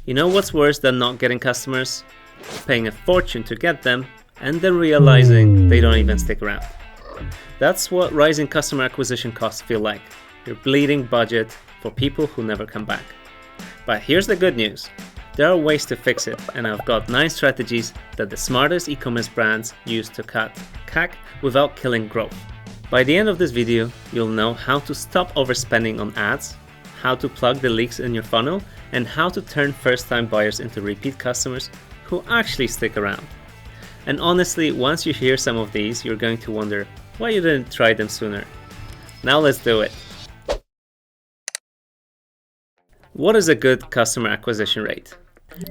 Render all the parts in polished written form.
You know what's worse than not getting customers? Paying a fortune to get them and then realizing they don't even stick around. That's what rising customer acquisition costs feel like. Your bleeding budget for people who never come back. But here's the good news. There are ways to fix it, and I've got 9 strategies that the smartest e-commerce brands use to cut CAC without killing growth. By the end of this video, you'll know how to stop overspending on ads, how to plug the leaks in your funnel, and how to turn first-time buyers into repeat customers who actually stick around. And honestly, once you hear some of these, you're going to wonder why you didn't try them sooner. Now let's do it. What is a good customer acquisition rate?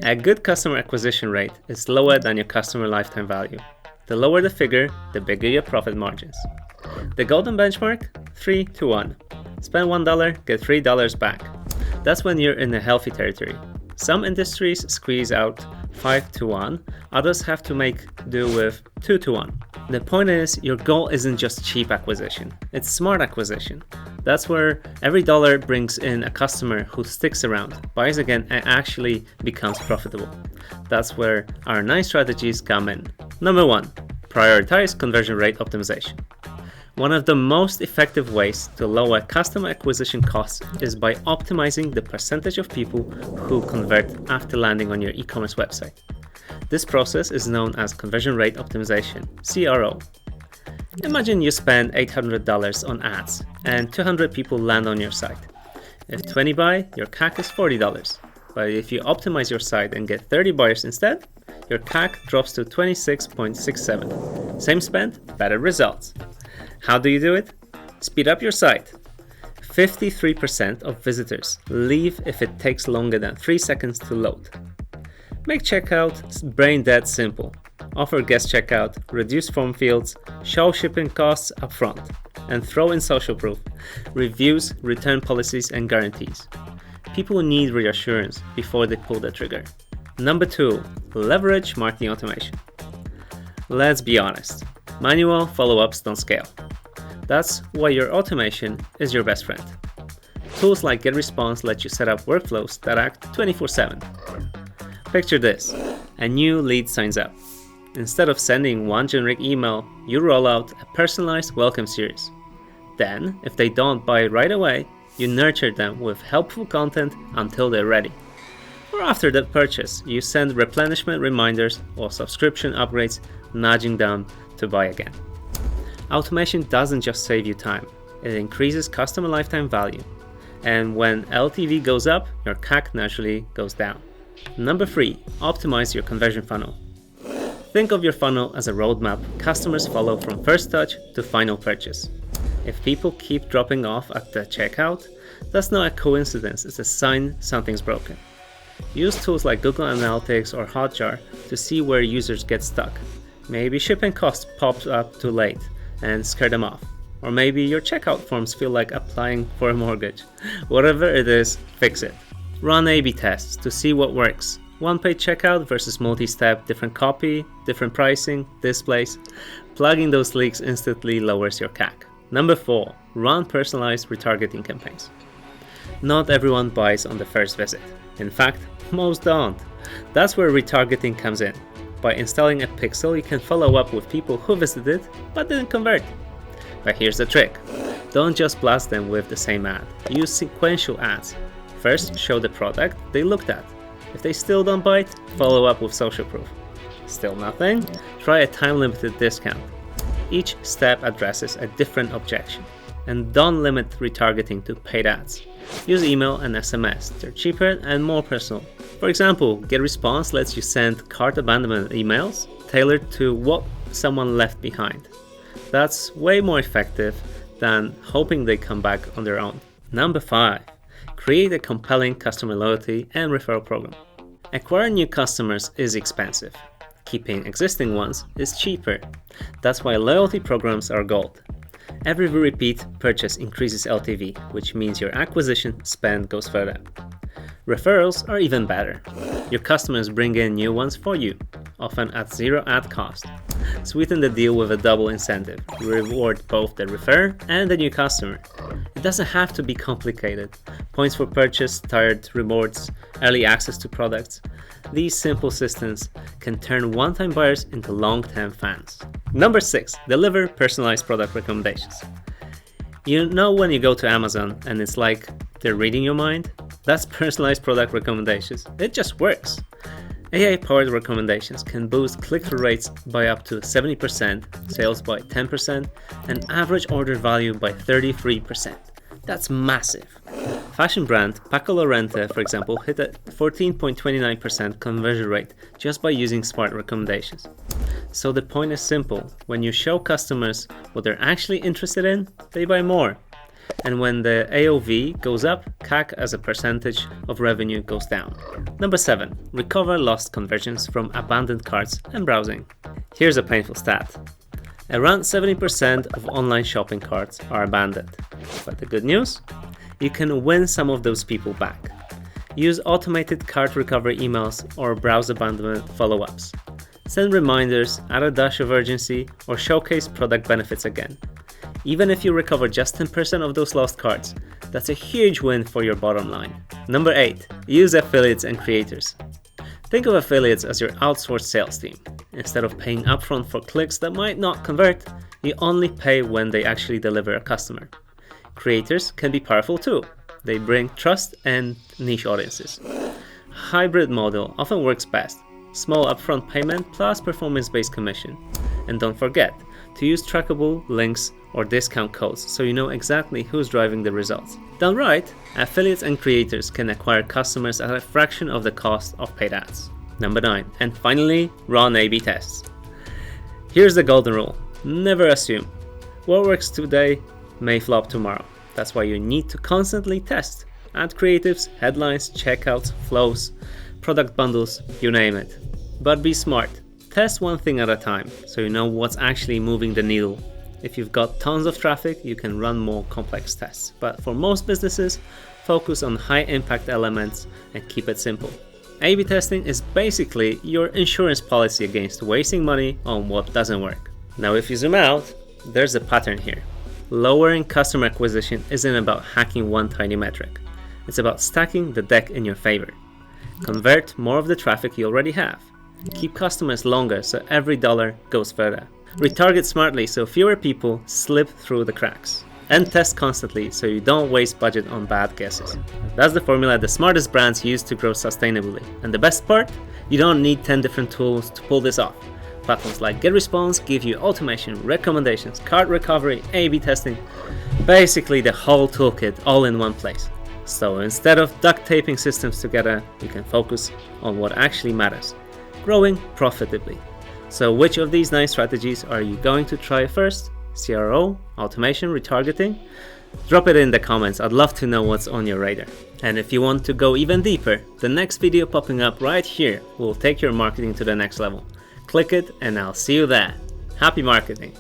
A good customer acquisition rate is lower than your customer lifetime value. The lower the figure, the bigger your profit margins. The golden benchmark? 3 to 1. Spend $1, get $3 back. That's when you're in a healthy territory. Some industries squeeze out 5 to 1, others have to make do with 2 to 1. The point is, your goal isn't just cheap acquisition, it's smart acquisition. That's where every dollar brings in a customer who sticks around, buys again, and actually becomes profitable. That's where our 9 strategies come in. Number 1, prioritize conversion rate optimization. One of the most effective ways to lower customer acquisition costs is by optimizing the percentage of people who convert after landing on your e-commerce website. This process is known as conversion rate optimization, CRO. Imagine you spend $800 on ads and 200 people land on your site. If 20 buy, your CAC is $40. But if you optimize your site and get 30 buyers instead, your CAC drops to 26.67. Same spend, better results. How do you do it? Speed up your site. 53% of visitors leave if it takes longer than 3 seconds to load. Make checkout brain dead simple. Offer guest checkout, reduce form fields, show shipping costs upfront, and throw in social proof, reviews, return policies, and guarantees. People need reassurance before they pull the trigger. Number 2, leverage marketing automation. Let's be honest, manual follow-ups don't scale. That's why your automation is your best friend. Tools like GetResponse let you set up workflows that act 24/7. Picture this, a new lead signs up. Instead of sending one generic email, you roll out a personalized welcome series. Then, if they don't buy right away, you nurture them with helpful content until they're ready. Or after the purchase, you send replenishment reminders or subscription upgrades, nudging them to buy again. Automation doesn't just save you time, it increases customer lifetime value. And when LTV goes up, your CAC naturally goes down. Number 3, optimize your conversion funnel. Think of your funnel as a roadmap customers follow from first touch to final purchase. If people keep dropping off at the checkout, that's not a coincidence, it's a sign something's broken. Use tools like Google Analytics or Hotjar to see where users get stuck. Maybe shipping costs popped up too late and scare them off. Or maybe your checkout forms feel like applying for a mortgage. Whatever it is, fix it. Run A/B tests to see what works. One-page checkout versus multi-step, different copy, different pricing, displays. Plugging those leaks instantly lowers your CAC. Number 4, run personalized retargeting campaigns. Not everyone buys on the first visit. In fact, most don't. That's where retargeting comes in. By installing a pixel, you can follow up with people who visited but didn't convert. But here's the trick. Don't just blast them with the same ad. Use sequential ads. First, show the product they looked at. If they still don't bite, follow up with social proof. Still nothing? Try a time-limited discount. Each step addresses a different objection. And don't limit retargeting to paid ads. Use email and SMS. They're cheaper and more personal. For example, GetResponse lets you send cart abandonment emails tailored to what someone left behind. That's way more effective than hoping they come back on their own. Number 5. Create a compelling customer loyalty and referral program. Acquiring new customers is expensive. Keeping existing ones is cheaper. That's why loyalty programs are gold. Every repeat purchase increases LTV, which means your acquisition spend goes further. Referrals are even better. Your customers bring in new ones for you. often at zero ad cost. Sweeten the deal with a double incentive. Reward both the referrer and the new customer. It doesn't have to be complicated. Points for purchase, tiered rewards, early access to products. These simple systems can turn one-time buyers into long-term fans. Number 6, deliver personalized product recommendations. You know when you go to Amazon and it's like they're reading your mind? That's personalized product recommendations. It just works. AI-powered recommendations can boost click-through rates by up to 70%, sales by 10%, and average order value by 33%. That's massive. Fashion brand Paco Lorente, for example, hit a 14.29% conversion rate just by using smart recommendations. So the point is simple. When you show customers what they're actually interested in, they buy more. And when the AOV goes up, CAC as a percentage of revenue goes down. Number 7, recover lost conversions from abandoned carts and browsing. Here's a painful stat. Around 70% of online shopping carts are abandoned. But the good news? You can win some of those people back. Use automated cart recovery emails or browse abandonment follow-ups. Send reminders, add a dash of urgency, or showcase product benefits again. Even if you recover just 10% of those lost carts, that's a huge win for your bottom line. Number 8, use affiliates and creators. Think of affiliates as your outsourced sales team. Instead of paying upfront for clicks that might not convert, you only pay when they actually deliver a customer. Creators can be powerful too. They bring trust and niche audiences. Hybrid model often works best. Small upfront payment plus performance-based commission. And don't forget to use trackable links or discount codes so you know exactly who's driving the results. Done right, affiliates and creators can acquire customers at a fraction of the cost of paid ads. Number 9, and finally, run A/B tests. Here's the golden rule. Never assume. What works today may flop tomorrow. That's why you need to constantly test. Add creatives, headlines, checkouts, flows, product bundles, you name it. But be smart. Test one thing at a time so you know what's actually moving the needle. If you've got tons of traffic, you can run more complex tests. But for most businesses, focus on high impact elements and keep it simple. A/B testing is basically your insurance policy against wasting money on what doesn't work. Now if you zoom out, there's a pattern here. Lowering customer acquisition isn't about hacking one tiny metric. It's about stacking the deck in your favor. Convert more of the traffic you already have. Keep customers longer so every dollar goes further. Retarget smartly so fewer people slip through the cracks. And test constantly so you don't waste budget on bad guesses. That's the formula the smartest brands use to grow sustainably. And the best part? You don't need 10 different tools to pull this off. Platforms like GetResponse give you automation, recommendations, cart recovery, A/B testing, basically the whole toolkit all in one place. So instead of duct taping systems together, you can focus on what actually matters, growing profitably. So which of these 9 strategies are you going to try first? CRO, automation, retargeting? Drop it in the comments, I'd love to know what's on your radar. And if you want to go even deeper, the next video popping up right here will take your marketing to the next level. Click it and I'll see you there. Happy marketing!